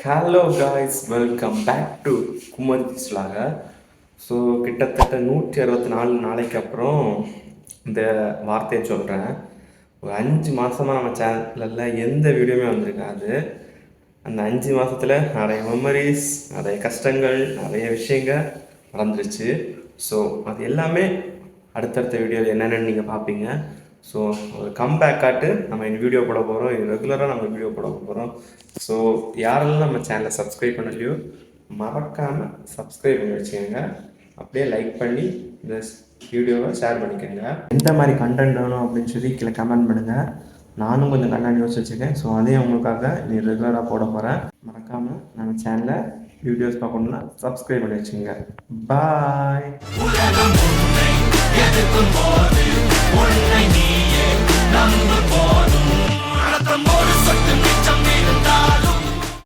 Hello guys, welcome back to குமரிஸ்லாக. So கிட்டத்தட்ட 164 நாளைக்கு அப்புறம் இந்த வார்த்தையை சொல்கிறேன். ஒரு 5 மாதமாக நம்ம சேனலில் எந்த வீடியோவுமே வந்திருக்காது. அந்த 5 மாதத்தில் நிறைய மெமரிஸ், நிறைய கஷ்டங்கள், நிறைய விஷயங்கள் நடந்துருச்சு. ஸோ அது எல்லாமே அடுத்தடுத்த வீடியோவில் என்னென்னு நீங்கள் பார்ப்பீங்க. ஸோ ஒரு கம்பேக்காட்டு நம்ம இந்த வீடியோ போட போகிறோம். ரெகுலராக நம்ம வீடியோ போட போகிறோம். ஸோ யாரெல்லாம் நம்ம சேனலை சப்ஸ்கிரைப் பண்ணலையோ மறக்காமல் சப்ஸ்கிரைப் பண்ணி வச்சுக்கோங்க. அப்படியே லைக் பண்ணி இந்த வீடியோவை ஷேர் பண்ணிக்கோங்க. எந்த மாதிரி கண்டென்ட் வேணும் அப்படின்னு சொல்லி கீழே கமெண்ட் பண்ணுங்கள். நானும் கொஞ்சம் கண்டென்ட் யோசிச்சு வச்சுருக்கேன். ஸோ அதையும் உங்களுக்காக நீ ரெகுலராக போட போகிறேன். மறக்காமல் நம்ம சேனலை வீடியோஸ் பார்க்கணுன்னா சப்ஸ்கிரைப் பண்ணி வச்சுக்கோங்க. பாய். எதிர்க்கும் போது உன்னை நீயே நம்பு போது